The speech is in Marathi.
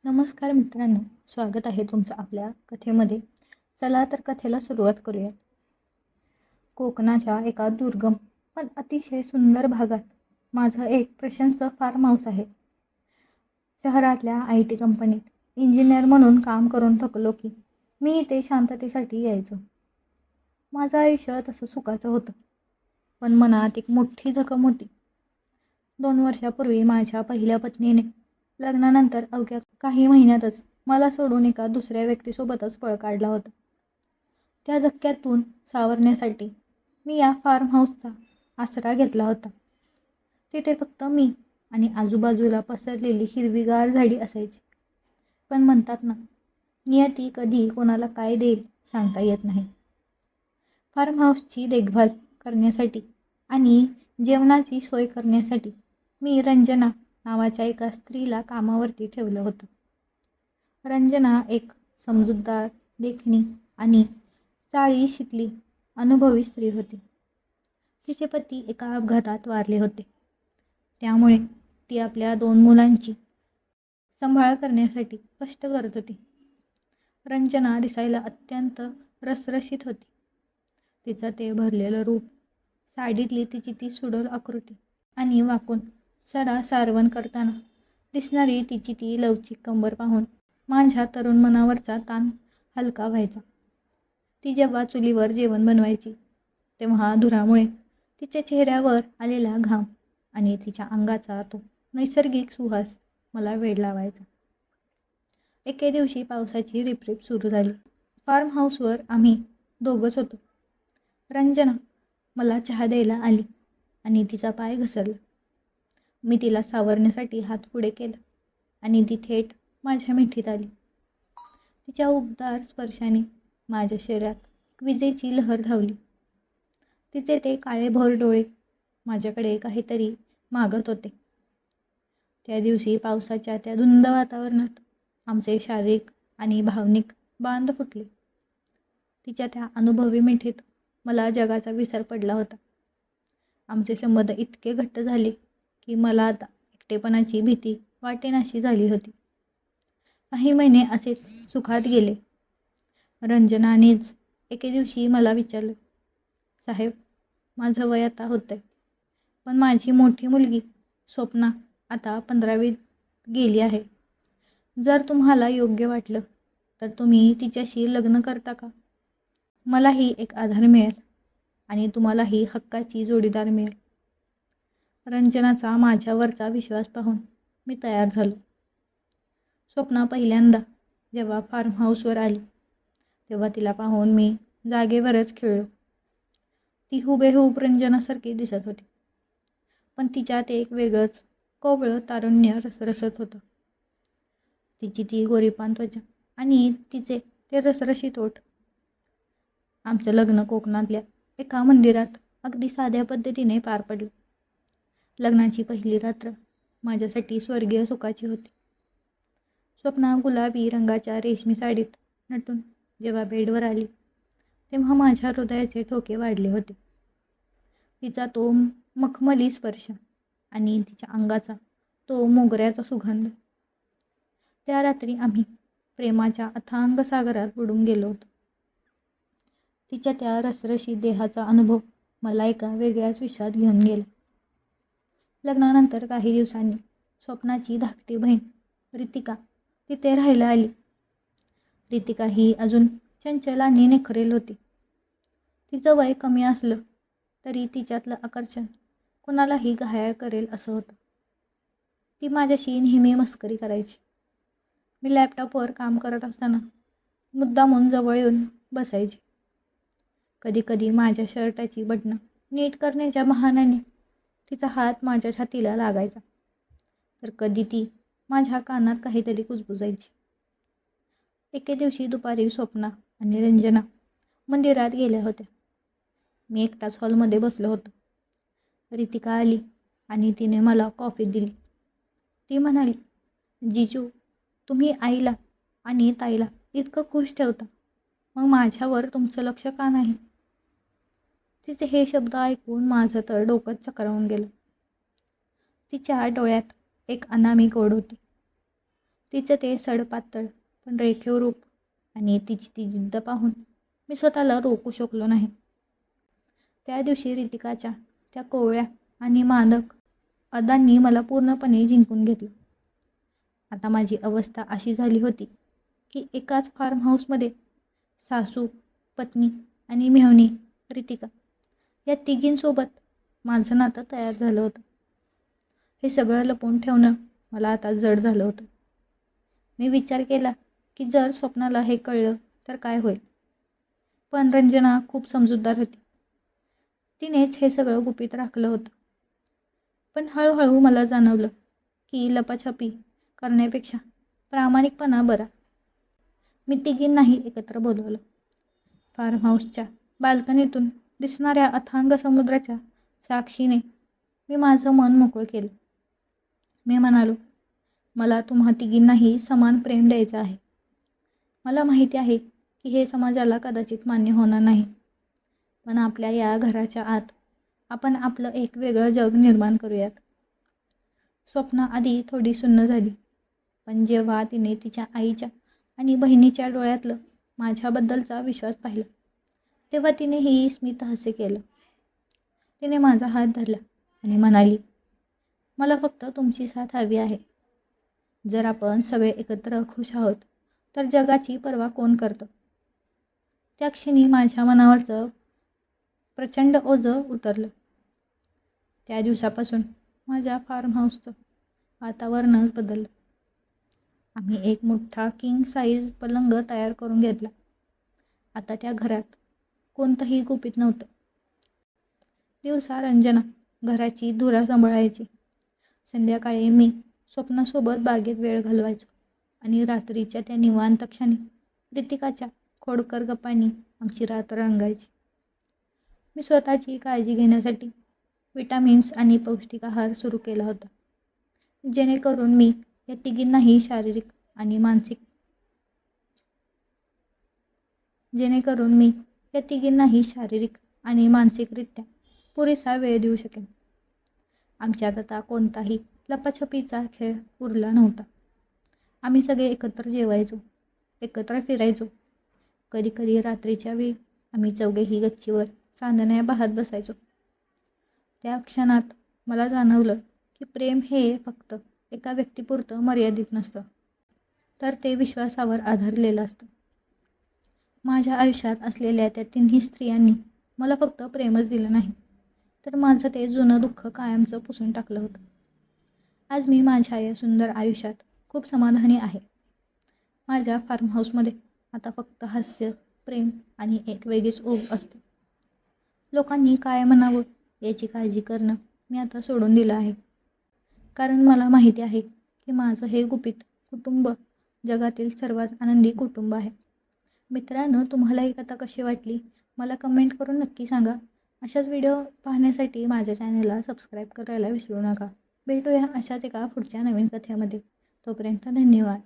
नमस्कार मित्रांनो, स्वागत आहे तुमचं आपल्या कथेमध्ये. चला तर कथेला सुरुवात करूया. कोकणाच्या एका दुर्गम पण अतिशय सुंदर भागात माझं एक प्रशस्त फार्म हाऊस आहे. शहरातल्या IT कंपनीत इंजिनियर म्हणून काम करून थकलो की मी इथे शांततेसाठी यायचो. माझं आयुष्य तसं सुखाचं होतं, पण मनात एक मोठी जखम होती. 2 वर्षापूर्वी माझ्या पहिल्या पत्नीने लग्नानंतर अवघ्या काही महिन्यातच मला सोडून एका दुसऱ्या व्यक्तीसोबतच पळ काढला होता. त्या धक्क्यातून सावरण्यासाठी मी या फार्म हाऊसचा आसरा घेतला होता. तिथे फक्त मी आणि आजूबाजूला पसरलेली हिरवीगार झाडी असायची. पण म्हणतात ना, नियती कधी कोणाला काय देईल सांगता येत नाही. फार्म हाऊसची देखभाल करण्यासाठी आणि जेवणाची सोय करण्यासाठी मी रंजना नावाच्या एका स्त्रीला कामावरती ठेवलं होतं. रंजना एक समजूतदार, देखणी आणि चाळीशीतली अनुभवी स्त्री होती. तिचे पती एका अपघातात वारले होते. त्यामुळे ती आपल्या 2 मुलांची सांभाळ करण्यासाठी कष्ट करत होती. रंजना दिसायला अत्यंत रसरशीत होती. तिचं ते भरलेलं रूप, साडीतली तिची ती सुडोल आकृती आणि वाकून सडा सारवण करताना दिसणारी तिची ती लवचिक कंबर पाहून माझ्या तरुण मनावरचा ताण हलका व्हायचा. ती जेव्हा चुलीवर जेवण बनवायची तेव्हा धुरामुळे तिच्या चेहऱ्यावर आलेला घाम आणि तिच्या अंगाचा तो नैसर्गिक सुवास मला वेड लावायचा. एके दिवशी पावसाची रिपरिप सुरू झाली. फार्म हाऊसवर आम्ही दोघंच होतो. रंजना मला चहा द्यायला आली आणि तिचा पाय घसरला. मी तिला सावरण्यासाठी हात पुढे केला आणि ती थेट माझ्या मिठीत आली. तिच्या उबदार स्पर्शाने माझ्या शरीरात एक विजेची लहर धावली. तिचे ते काळेभोर डोळे माझ्याकडे काहीतरी मागत होते. त्या दिवशी पावसाच्या त्या धुंद वातावरणात आमचे शारीरिक आणि भावनिक बांध फुटले. तिच्या त्या अनुभवी मिठीत मला जगाचा विसर पडला होता. आमचे संबंध इतके घट्ट झाले की मला आता एकटेपणाची भीती वाटेनाशी झाली होती. काही महिने असेच सुखात गेले. रंजनानेच एके दिवशी मला विचारलं, साहेब, माझं वय आता होतंय, पण माझी मोठी मुलगी स्वप्ना आता 15वीत गेली आहे. जर तुम्हाला योग्य वाटलं तर तुम्ही तिच्याशी लग्न करता का? मलाही एक आधार मिळेल आणि तुम्हालाही हक्काची जोडीदार मिळेल. रंजनाचा माझ्यावरचा विश्वास पाहून मी तयार झालो. स्वप्ना पहिल्यांदा जेव्हा फार्म हाऊसवर आली तेव्हा तिला पाहून मी जागेवरच खिळलो. ती हुबेहूब रंजनासारखी दिसत होती, पण तिच्यात एक वेगळंच कोवळं तारुण्य रसरसत होतं. तिची ती गोरीपान त्वचा आणि तिचे ते रसरशीत ओठ. आमचं लग्न कोकणातल्या एका मंदिरात अगदी साध्या पद्धतीने पार पडलं. लग्नाची पहिली रात्र माझ्यासाठी स्वर्गीय सुखाची होती. स्वप्ना गुलाबी रंगाच्या रेशमी साडीत नटून जेव्हा बेडवर आली तेव्हा माझ्या हृदयाचे ठोके वाढले होते. तिचा तो मखमली स्पर्श आणि तिच्या अंगाचा तो मोगऱ्याचा सुगंध. त्या रात्री आम्ही प्रेमाच्या अथांग सागरात बुडून गेलो होतो. तिच्या त्या रसरशी देहाचा अनुभव मला एका वेगळ्याच विश्वात घेऊन गेला. लग्नानंतर काही दिवसांनी स्वप्नाची धाकटी बहीण रितिका तिथे राहायला आली. रितिका ही अजून चंचल आणि निखरेल होती. तिचं वय कमी असलं तरी तिच्यातलं आकर्षण कोणालाही घायाळ करेल असं होतं. ती माझ्याशी नेहमी मस्करी करायची. मी लॅपटॉपवर काम करत असताना मुद्दामून जवळ येऊन बसायची. कधीकधी माझ्या शर्टाची बटणं नीट करण्याच्या बहाण्याने तिचा हात माझ्या छातीला लागायचा, तर कधी ती माझ्या कानात काहीतरी कुजबुजायची. एके दिवशी दुपारी स्वप्ना आणि रंजना मंदिरात गेल्या होत्या. मी एकटाच हॉलमध्ये बसलो होतो. रितिका आली आणि तिने मला कॉफी दिली. ती म्हणाली, जिजू, तुम्ही आईला आणि ताईला इतकं खुश ठेवता, मग माझ्यावर तुमचं लक्ष का नाही? तिचे हे शब्द ऐकून माझं तर डोकंच चक्रावून गेलं. तिच्या डोळ्यात एक अनामिक ओढ होती. तिचं ते सडपातळ पण रेखीव रूप आणि तिची ती जिद्द पाहून मी स्वतःला रोखू शकलो नाही. त्या दिवशी रितिकाच्या त्या कोवळ्या आणि मादक अदांनी मला पूर्णपणे जिंकून घेतलं. आता माझी अवस्था अशी झाली होती की एकाच फार्म हाऊसमध्ये सासू, पत्नी आणि मेव्हणी रितिका या तिघींसोबत माझं नातं तयार झालं होतं. हे सगळं लपवून ठेवणं मला आता जड झालं होतं. मी विचार केला की जर स्वप्नाला हे कळलं तर काय होईल. पण रंजना खूप समजूतदार होती. तिनेच हे सगळं गुपित राखलं होतं. पण हळूहळू मला जाणवलं की लपाछपी करण्यापेक्षा प्रामाणिकपणा बरा. मी तिघींनाही एकत्र बोलवलं. फार्म हाऊसच्या बाल्कनीतून दिसणाऱ्या अथांग समुद्राच्या साक्षीने मी माझं मन मोकळं केलं. मी म्हणालो, मला तुम्हा तिघींनाही समान प्रेम द्यायचं आहे. मला माहिती आहे की हे समाजाला कदाचित मान्य होणार नाही. पण आपल्या या घराच्या आत आपण आपलं एक वेगळं जग निर्माण करूयात. स्वप्ना आधी थोडी सुन्न झाली. पण जेव्हा तिने तिच्या आईच्या आणि बहिणीच्या डोळ्यातलं माझ्याबद्दलचा विश्वास पाहिला तेव्हा तिनेही स्मित हास्य केलं. तिने माझा हात धरला आणि म्हणाली, मला फक्त तुमची साथ हवी आहे. जर आपण सगळे एकत्र खुश आहोत तर जगाची पर्वा कोण करतं. त्या क्षणी माझ्या मनावरचं प्रचंड ओझं उतरलं. त्या दिवसापासून माझ्या फार्म हाऊसचं वातावरणच बदललं. आम्ही एक मोठा किंग साईज पलंग तयार करून घेतला. आता त्या घरात कोणतंही गुपित नव्हतं. दिवसा रंजना घराची धुरा सांभाळायची. संध्याकाळी मी स्वप्नासोबत बागेत वेळ घालवायचो आणि रात्रीच्या त्या निवांत क्षणी रितिकाच्या खोडकर गप्पांनी आमची रात्र रंगायची. मी स्वतःची काळजी घेण्यासाठी विटामिन्स आणि पौष्टिक आहार सुरू केला होता, जेणेकरून मी या तिघींनाही शारीरिक आणि मानसिकरित्या पुरेसा वेळ देऊ शकेन. आमच्यात आता कोणताही लपाछपीचा खेळ उरला नव्हता. आम्ही सगळे एकत्र जेवायचो, एकत्र फिरायचो. कधीकधी रात्रीच्या वेळी आम्ही चौघेही गच्चीवर चांदण्या पाहत बसायचो. त्या क्षणात मला जाणवलं की प्रेम हे फक्त एका व्यक्तीपुरतं मर्यादित नसतं, तर ते विश्वासावर आधारलेलं असतं. माझ्या आयुष्यात असलेल्या त्या तिन्ही स्त्रियांनी मला फक्त प्रेमच दिलं नाही, तर माझं ते जुनं दुःख कायमचं पुसून टाकलं होतं. आज मी माझ्या या सुंदर आयुष्यात खूप समाधानी आहे. माझ्या फार्म हाऊसमध्ये आता फक्त हास्य, प्रेम आणि एक वेगळीच ऊब असते. लोकांनी काय म्हणावं याची काळजी करणं मी आता सोडून दिलं आहे. कारण मला माहिती आहे की माझं हे गुपित कुटुंब जगातील सर्वात आनंदी कुटुंब आहे. मित्रांनो, तुम्हाला ही कथा कशी वाटली मला कमेंट करून नक्की सांगा. अशाच व्हिडिओ पाहण्यासाठी माझ्या चॅनलला सबस्क्राईब करायला विसरू नका. भेटूया अशाच एका पुढच्या नवीन कथेमध्ये. तोपर्यंत धन्यवाद.